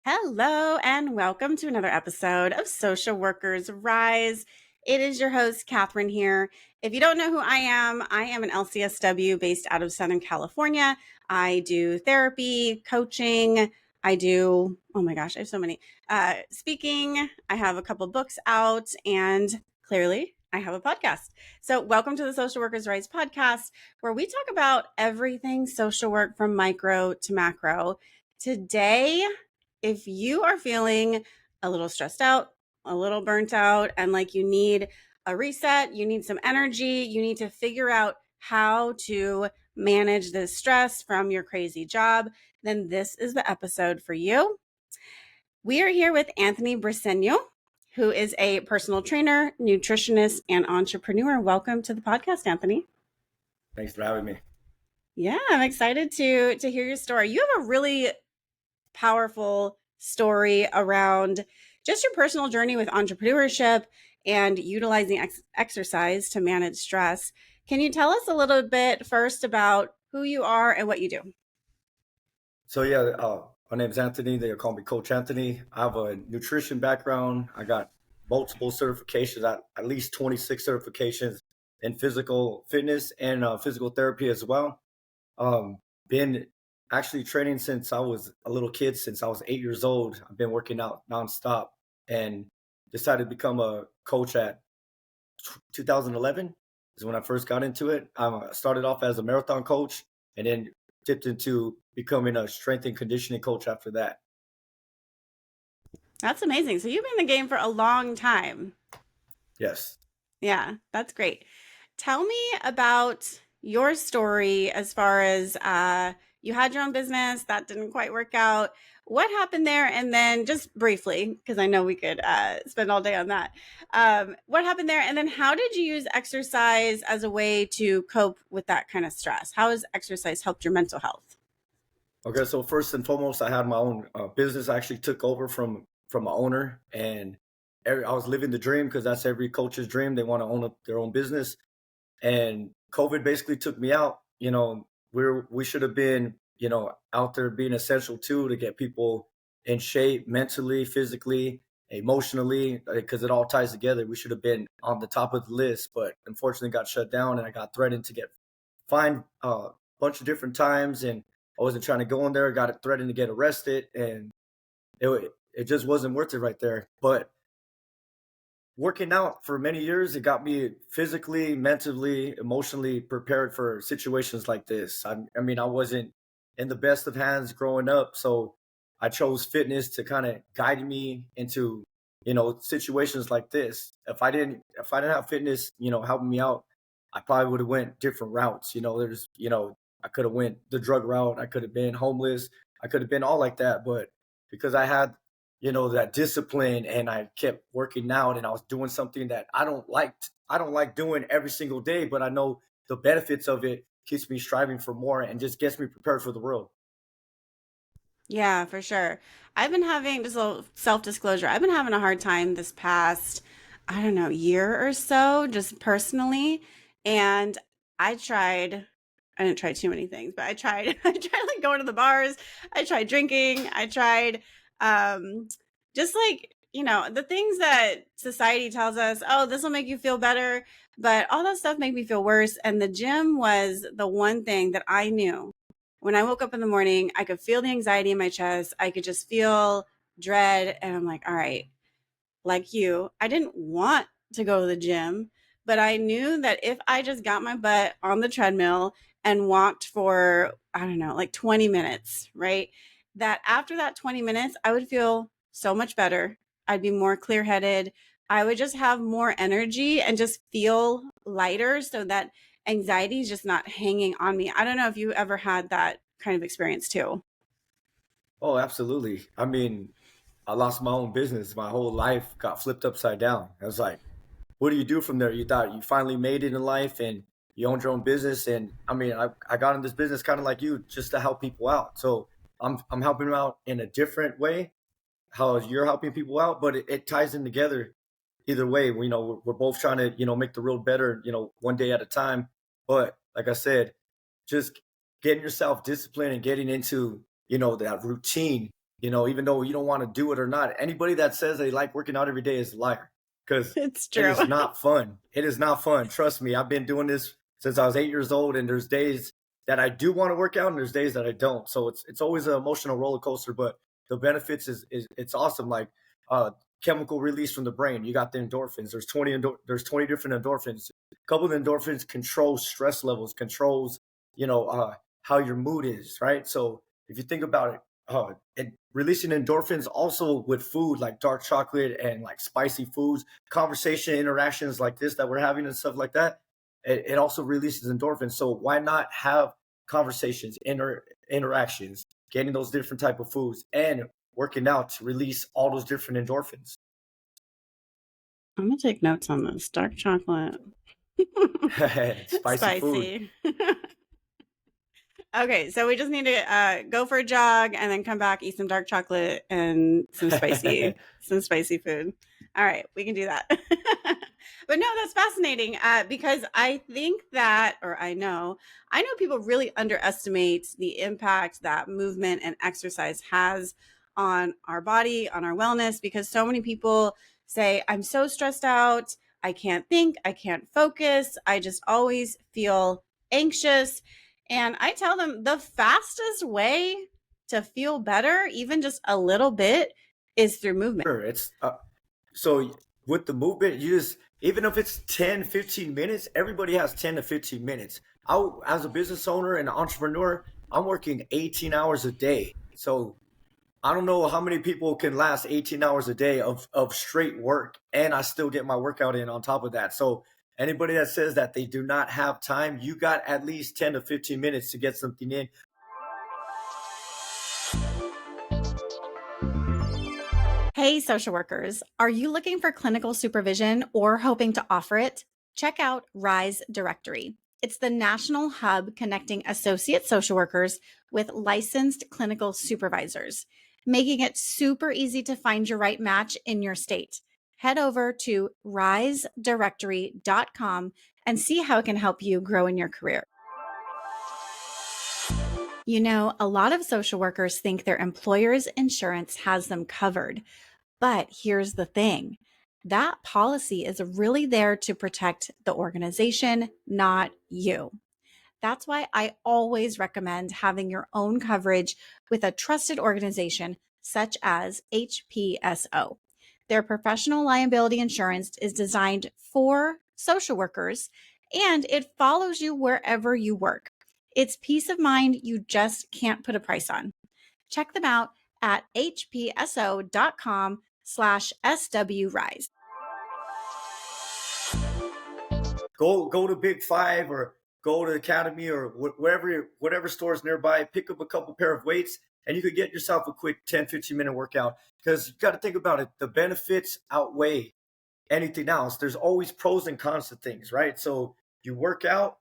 Hello, and welcome to another episode of Social Workers Rise. It is your host, Catherine, here. If you don't know who I am an LCSW based out of Southern California. I do therapy, coaching. Oh my gosh, I have so many. Speaking, I have a couple books out, and clearly, I have a podcast. So, welcome to the Social Workers Rise podcast, where we talk about everything social work from micro to macro. Today, if you are feeling a little stressed out, a little burnt out, and like you need a reset, you need some energy, you need to figure out how to manage the stress from your crazy job, then this is the episode for you. We are here with Anthony Briseno, who is a personal trainer, nutritionist, and entrepreneur. Welcome to the podcast, Anthony. Thanks for having me. Yeah, I'm excited to hear your story. You have a really powerful story around just your personal journey with entrepreneurship and utilizing exercise to manage stress. Can you tell us a little bit first about who you are and what you do? So yeah, my name's Anthony. They call me Coach Anthony. I have a nutrition background. I got multiple certifications, at least 26 certifications in physical fitness and physical therapy as well. Been actually training since I was a little kid, since I was 8 years old. I've been working out nonstop and decided to become a coach at 2011 is when I first got into it. I started off as a marathon coach and then dipped into becoming a strength and conditioning coach after that. That's amazing. So you've been in the game for a long time. Yes. Yeah, that's great. Tell me about your story as far as you had your own business that didn't quite work out. What happened there? And then just briefly, because I know we could spend all day on that. What happened there? And then how did you use exercise as a way to cope with that kind of stress? How has exercise helped your mental health? Okay. So first and foremost, I had my own business. I actually took over from my owner, and I was living the dream because that's every coach's dream. They want to own their own business, and COVID basically took me out. We should have been out there being essential too to get people in shape mentally, physically, emotionally, because it all ties together. We should have been on the top of the list, but unfortunately got shut down, and I got threatened to get fined a bunch of different times, and I wasn't trying to go in there. I got threatened to get arrested, and it just wasn't worth it right there. But working out for many years, it got me physically, mentally, emotionally prepared for situations like this. I mean, I wasn't in the best of hands growing up, so I chose fitness to kind of guide me into, situations like this. If I didn't have fitness, helping me out, I probably would have went different routes. I could have went the drug route. I could have been homeless. I could have been all like that, but because I had that discipline, and I kept working out, and I was doing something that I don't like doing every single day, but I know the benefits of it keeps me striving for more and just gets me prepared for the world. Yeah, for sure. I've been having just a little self-disclosure. I've been having a hard time this past, I don't know, year or so, just personally. And I tried, I didn't try too many things, but I tried, I tried like going to the bars. I tried drinking. I tried, um, just like, the things that society tells us, oh, this will make you feel better. But all that stuff made me feel worse. And the gym was the one thing that I knew when I woke up in the morning, I could feel the anxiety in my chest. I could just feel dread. And I'm like, all right, like you, I didn't want to go to the gym, but I knew that if I just got my butt on the treadmill and walked for, I don't know, like 20 minutes, right? That after that 20 minutes, I would feel so much better. I'd be more clear headed. I would just have more energy and just feel lighter so that anxiety is just not hanging on me. I don't know if you ever had that kind of experience too. Oh, absolutely. I mean, I lost my own business. My whole life got flipped upside down. I was like, what do you do from there? You thought you finally made it in life and you owned your own business. And I mean, I got in this business kind of like you, just to help people out. So I'm helping them out in a different way, how you're helping people out, but it ties in together either way. We're both trying to, make the world better, one day at a time. But like I said, just getting yourself disciplined and getting into, that routine even though you don't want to do it or not. Anybody that says they like working out every day is a liar because It's it true. is not fun. It is not fun. Trust me, I've been doing this since I was 8 years old, and there's days that I do want to work out, and there's days that I don't. So it's always an emotional roller coaster. But the benefits is it's awesome. Like uh, chemical release from the brain. You got the endorphins. There's 20 different endorphins. A couple of the endorphins control stress levels, controls you know uh, how your mood is, right? So if you think about it, and releasing endorphins also with food like dark chocolate and like spicy foods, conversation interactions like this that we're having and stuff like that, it also releases endorphins. So why not have conversations, interactions, getting those different type of foods and working out to release all those different endorphins. I'm gonna take notes on this. Dark chocolate. Spicy food. Spicy. Okay, so we just need to go for a jog and then come back, eat some dark chocolate and some spicy food. All right, we can do that. But no, that's fascinating because I think that, or I know people really underestimate the impact that movement and exercise has on our body, on our wellness, because so many people say, I'm so stressed out. I can't think. I can't focus. I just always feel anxious. And I tell them the fastest way to feel better, even just a little bit, is through movement. Sure, it's so with the movement, you just even if it's 10, 15 minutes, everybody has 10 to 15 minutes. As a business owner and entrepreneur, I'm working 18 hours a day. So I don't know how many people can last 18 hours a day of straight work and I still get my workout in on top of that. So anybody that says that they do not have time, you got at least 10 to 15 minutes to get something in. Hey, social workers, are you looking for clinical supervision or hoping to offer it? Check out Rise Directory. It's the national hub connecting associate social workers with licensed clinical supervisors, making it super easy to find your right match in your state. Head over to risedirectory.com and see how it can help you grow in your career. You know, a lot of social workers think their employer's insurance has them covered. But here's the thing, that policy is really there to protect the organization, not you. That's why I always recommend having your own coverage with a trusted organization such as HPSO. Their professional liability insurance is designed for social workers and it follows you wherever you work. It's peace of mind you just can't put a price on. Check them out at hpso.com/swrise. Go to Big Five or go to Academy or whatever stores nearby. Pick up a couple pair of weights, and you could get yourself a quick 10, 15 minute workout. Because you got to think about it, the benefits outweigh anything else. There's always pros and cons to things, right? So you work out,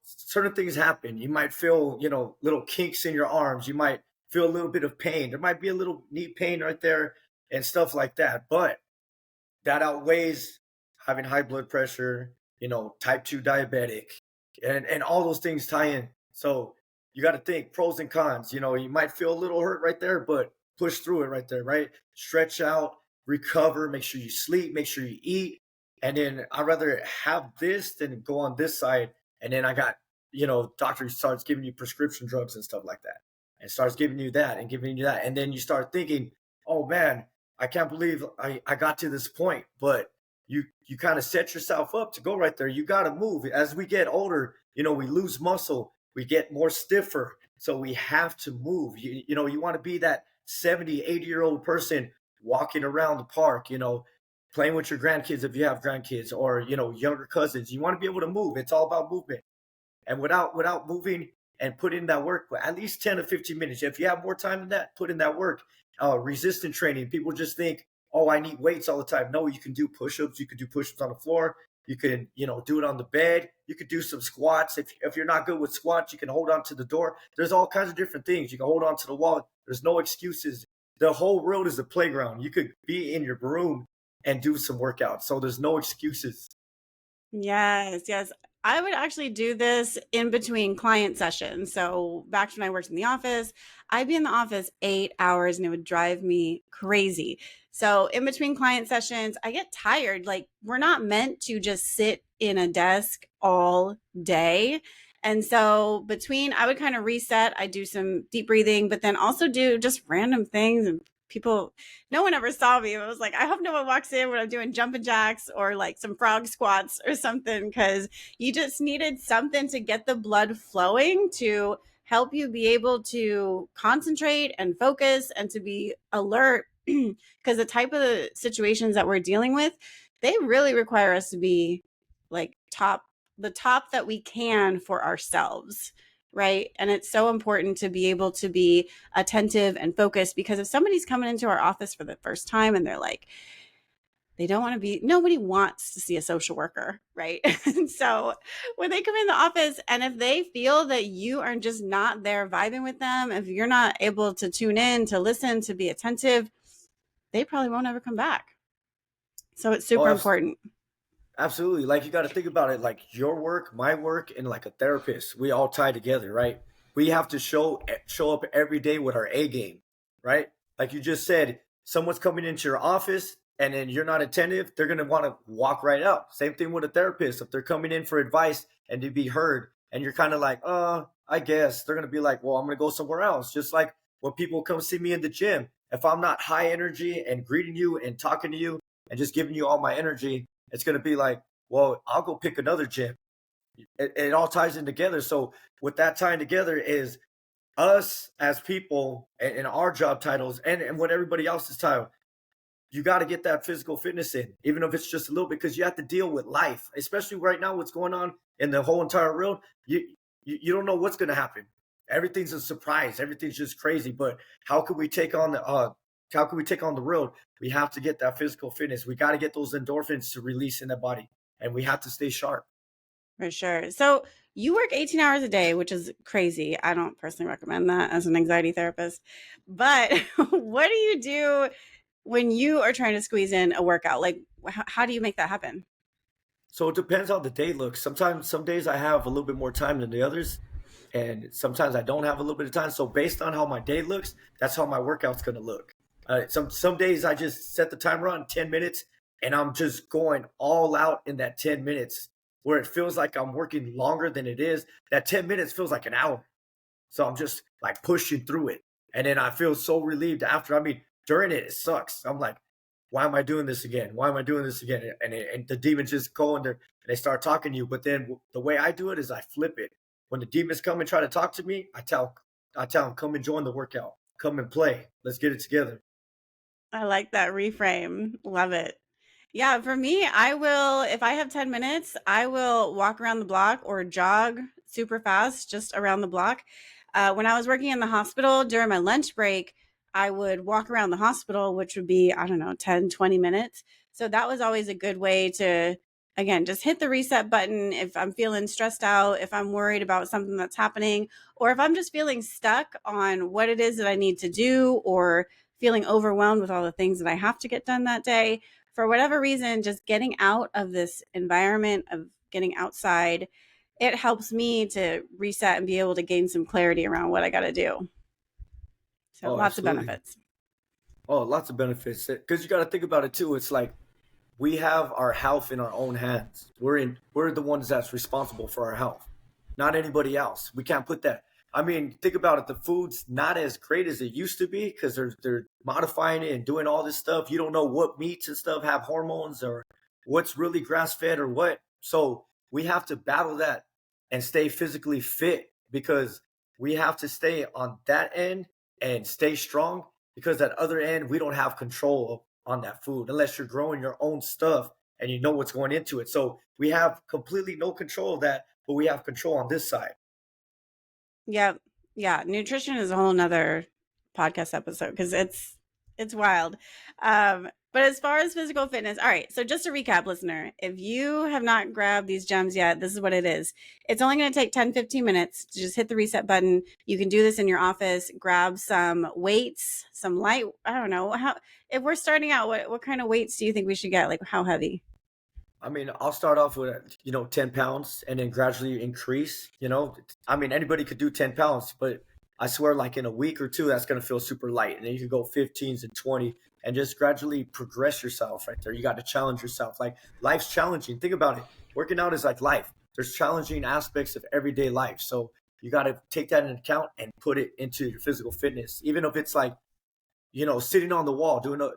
certain things happen. You might feel, little kinks in your arms. You might feel a little bit of pain. There might be a little knee pain right there and stuff like that. But that outweighs having high blood pressure, type 2 diabetic, and all those things tie in. So you got to think pros and cons. You might feel a little hurt right there, but push through it right there, right? Stretch out, recover, make sure you sleep, make sure you eat. And then I'd rather have this than go on this side. And then I got, doctor starts giving you prescription drugs and stuff like that and starts giving you that and giving you that. And then you start thinking, oh man, I can't believe I got to this point. But you kind of set yourself up to go right there. You got to move. As we get older, we lose muscle, we get more stiffer. So we have to move. You want to be that 70, 80-year-old person walking around the park, playing with your grandkids if you have grandkids or, younger cousins. You want to be able to move. It's all about movement. And without moving and put in that work, at least 10 to 15 minutes. If you have more time than that, put in that work. Resistance training. People just think, oh, I need weights all the time. No, you can do push-ups. You can do push-ups on the floor. You can, do it on the bed. You could do some squats. If you're not good with squats, you can hold on to the door. There's all kinds of different things. You can hold on to the wall. There's no excuses. The whole world is a playground. You could be in your room and do some workouts. So there's no excuses. Yes, yes. I would actually do this in between client sessions. So back when I worked in the office, I'd be in the office 8 hours and it would drive me crazy. So in between client sessions, I get tired. Like we're not meant to just sit in a desk all day. And so between, I would kind of reset. I do some deep breathing, but then also do just random things. And people, no one ever saw me. I was like, I hope no one walks in when I'm doing jumping jacks or like some frog squats or something, because you just needed something to get the blood flowing to help you be able to concentrate and focus and to be alert. Because the type of situations that we're dealing with, they really require us to be like the top that we can for ourselves, right? And it's so important to be able to be attentive and focused, because if somebody's coming into our office for the first time and they're like, they don't want to be, nobody wants to see a social worker, right? And so when they come in the office and if they feel that you are just not there vibing with them, if you're not able to tune in, to listen, to be attentive, they probably won't ever come back. So it's Oh, super important. absolutely. Like you got to think about it like your work, my work, and like a therapist. We all tie together, right? We have to show up every day with our A game, right? Like you just said, someone's coming into your office and then you're not attentive, they're gonna want to walk right out. Same thing with a therapist. If they're coming in for advice and to be heard, and you're kind of like, I guess they're gonna be like, well, I'm gonna go somewhere else. Just like when people come see me in the gym, if I'm not high energy and greeting you and talking to you and just giving you all my energy, it's going to be like, well, I'll go pick another gym. It all ties in together. So with that tying together is us as people and our job titles and what everybody else's title. You got to get that physical fitness in, even if it's just a little bit, because you have to deal with life, especially right now, what's going on in the whole entire world. You don't know what's going to happen. Everything's a surprise. Everything's just crazy. But how can we take on the road? We have to get that physical fitness. We got to get those endorphins to release in the body, and we have to stay sharp. For sure. So you work 18 hours a day, which is crazy. I don't personally recommend that as an anxiety therapist. But what do you do when you are trying to squeeze in a workout? Like, how do you make that happen? So it depends how the day looks. Sometimes, some days I have a little bit more time than the others, and sometimes I don't have a little bit of time. So based on how my day looks, that's how my workout's going to look. Some days I just set the timer on 10 minutes, and I'm just going all out in that 10 minutes, where it feels like I'm working longer than it is. That 10 minutes feels like an hour. So I'm just like pushing through it. And then I feel so relieved after. I mean, during it, it sucks. I'm like, why am I doing this again? Why am I doing this again? And the demons just go in there and they start talking to you. But then the way I do it is I flip it. When the demons come and try to talk to me, I tell them, come and join the workout. Come and play. Let's get it together. I like that reframe. Love it. Yeah, for me, I will, if I have 10 minutes, I will walk around the block or jog super fast just around the block. When I was working in the hospital during my lunch break, I would walk around the hospital, which would be, I don't know, 10, 20 minutes. So that was always a good way to, again, just hit the reset button if I'm feeling stressed out, if I'm worried about something that's happening, or if I'm just feeling stuck on what it is that I need to do, or feeling overwhelmed with all the things that I have to get done that day. For whatever reason, just getting out of this environment of getting outside, it helps me to reset and be able to gain some clarity around what I got to do. So Oh, lots of absolutely. benefits. Oh, lots of benefits. Because you got to think about it too. It's like we have our health in our own hands. We're the ones that's responsible for our health, not anybody else. We can't put that. I mean, think about it. The food's not as great as it used to be because they're modifying it and doing all this stuff. You don't know what meats and stuff have hormones or what's really grass fed or what. So we have to battle that and stay physically fit because we have to stay on that end and stay strong because that other end we don't have control on that food unless you're growing your own stuff and you know what's going into it. So we have completely no control of that, but we have control on this side. Yep. Yeah. Nutrition is a whole nother podcast episode because it's wild. But as far as physical fitness, all right. So just to recap, listener, if you have not grabbed these gems yet, this is what it is. It's only going to take 10, 15 minutes to just hit the reset button. You can do this in your office, grab some weights, some light, I don't know. How if we're starting out, what kind of weights do you think we should get? Like how heavy? I mean, I'll start off with 10 pounds and then gradually increase. I mean, anybody could do 10 pounds, but I swear, like in a week or two, that's gonna feel super light, and then you can go 15s and 20, and just gradually progress yourself. Right there, you got to challenge yourself. Like life's challenging. Think about it. Working out is like life. There's challenging aspects of everyday life, so you got to take that into account and put it into your physical fitness. Even if it's like sitting on the wall, doing a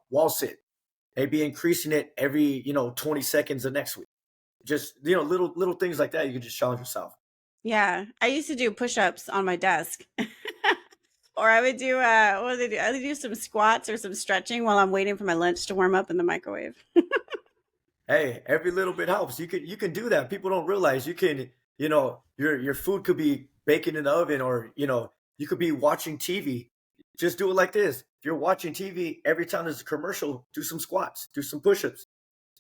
wall sit, maybe increasing it every 20 seconds the next week. Just little things like that, you can just challenge yourself. Yeah, I used to do push-ups on my desk. Or I would do what do they do? I would do some squats or some stretching while I'm waiting for my lunch to warm up in the microwave. Hey, every little bit helps. You can do that. People don't realize you can. Your food could be baking in the oven, or you could be watching TV. Just do it like this. If you're watching TV, every time there's a commercial, do some squats, do some push-ups,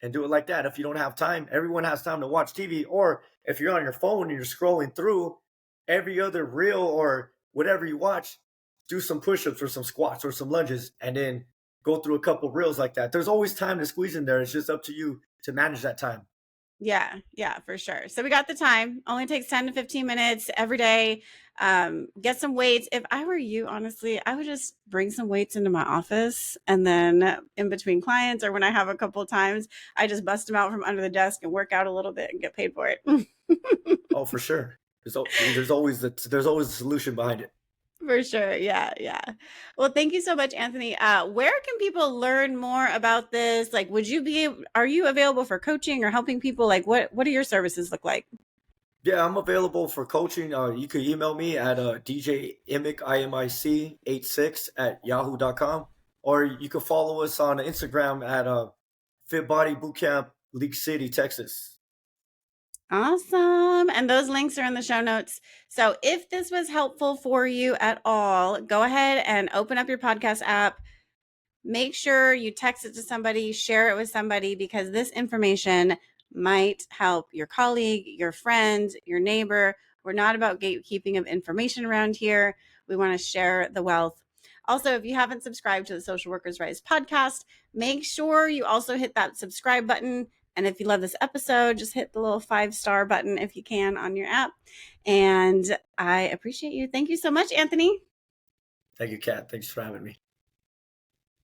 and do it like that. If you don't have time, everyone has time to watch TV. Or if you're on your phone and you're scrolling through every other reel or whatever you watch, do some push-ups or some squats or some lunges, and then go through a couple reels like that. There's always time to squeeze in there. It's just up to you to manage that time. Yeah, yeah, for sure. So we got the time. Only takes 10 to 15 minutes every day. Get some weights. If I were you, honestly, I would just bring some weights into my office, and then in between clients or when I have a couple of times, I just bust them out from under the desk and work out a little bit and get paid for it. Oh, for sure. There's always a solution behind it. For sure. Yeah, yeah. Well, thank you so much, Anthony. Where can people learn more about this? Like, are you available for coaching or helping people? Like, what do your services look like? Yeah, I'm available for coaching. You can email me at djimic86 at yahoo.com, or you can follow us on Instagram at FitBodyBootCampLeagueCityTexas. Awesome. And those links are in the show notes. So if this was helpful for you at all, go ahead and open up your podcast app. Make sure you text it to somebody, share it with somebody, because this information might help your colleague, your friend, your neighbor. We're not about gatekeeping of information around here. We want to share the wealth. Also, if you haven't subscribed to the Social Workers Rise podcast, make sure you also hit that subscribe button. And if you love this episode, just hit the little 5-star button if you can on your app. And I appreciate you. Thank you so much, Anthony. Thank you, Kat. Thanks for having me.